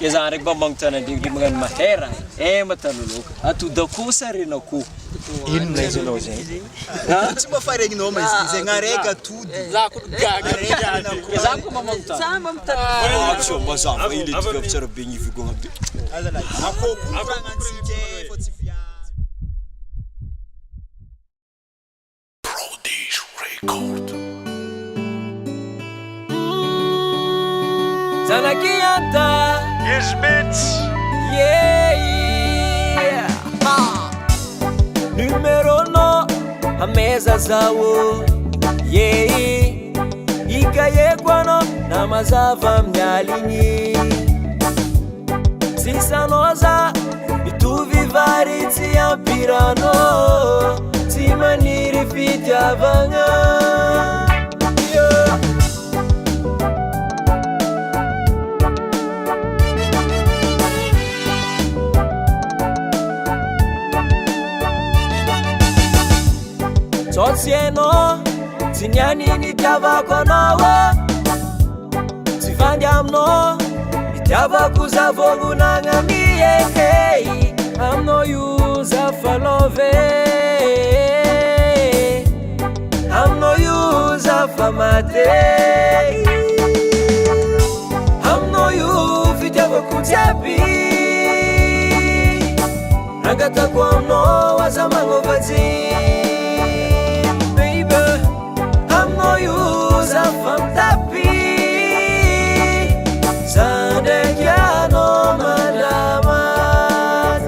za ndraiky mba magnotany an'ireo magnano mahera mataloloka atody kosa rena ko ino laizy anao zay tsy mba faregninao ma izy zay gnareka atody zako gaga zako magnotany Sa mamtany. Atsyo mazava ile tika tsara be niviko ngade akoko rangantsika fa tsy via Prodigy Record. Zanakianta Isbits. yeah numero no ameza zawo ikayekwano na mazava mnyalinyi sisanoza ituvivari tiampirano timaniri fitiavanga Sotsieno, tinyanini tiavako anao Tivandy amino, itiavako zavongonagna miekey Amino io zafalove Amino io zafamate Amino io fitiavako jiaby Rangatako amino aza magnovazy Famtapi Zandekiano malamat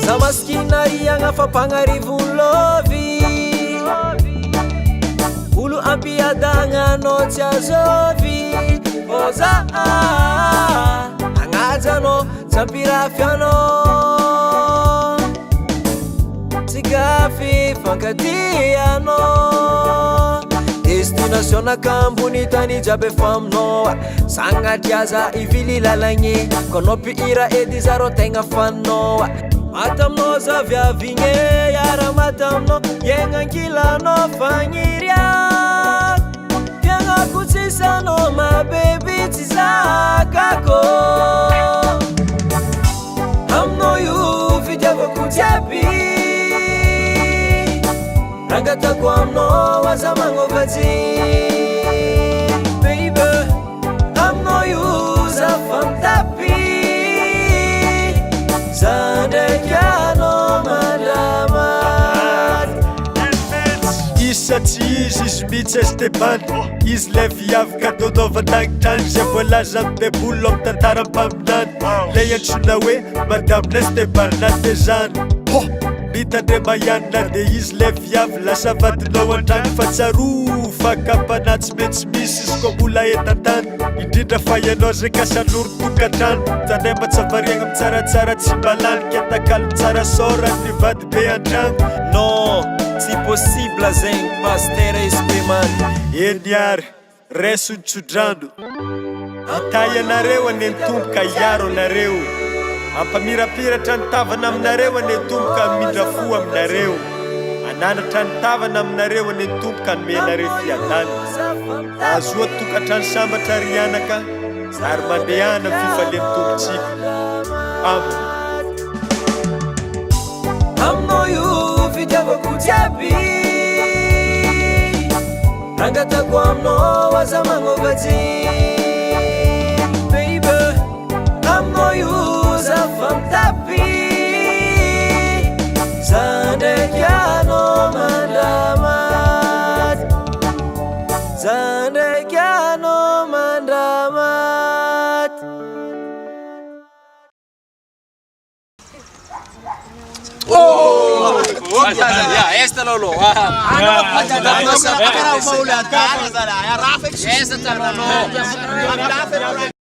Sa maskina iagna fampagnarivon lovi Olo ampiadagna no tsy azovi Oza angajano zampirafiano Tsigafi fankatiano Destination nakambuni tani jabe famno Sangadriaza ivili lalagny Konopi ira edi zaro tegna fano Matamno zavia vigne Yara matamno Yengankilano fangiria Kutsisano my baby tizakako Amno yu fitiava kutiapi Rangatako amno waza mangovazi Baby Amno yu zafamtapi Zandekiano malamat Isa tsy izy mihitsy Esteban Izy le viavaka dodovanagnitany Zay voalaza bebolo am tantara-paminany Le antsoina hoe Madame Esteban natezany Mitandre mayanina de izy le viavy Lasa vadinao andragno fa tsaro Fakapana tsy metsy misy izy ko mbola etan-tany Indrindra fa ianao zay kasanoro tokantrano Tandray matsavariagna mitsaratsara tsy malanika Atakalo mitsara sora ny vady be andragno Non, tsy possible zegny pasteur Esquimane Eny ary, reso ny tsodrano Atay anareo ane tomboka iaro anareo Ampamirapiratra ny tavana aminareo ane tomboka mindra fo aminareo Ananatra ny tavana aminareo ane tomboka nomenareo fiadana Azoa tokatrano sambatra rianaka Ary mandehana fifalemy tombotsika Amno yu fitiavako jiaby Rangatako amino waza magnovazy Baby Amno yu zafamtapi Zandekiano mandamat Zandekiano mandamat Ya, esta lolo. Esta lolo.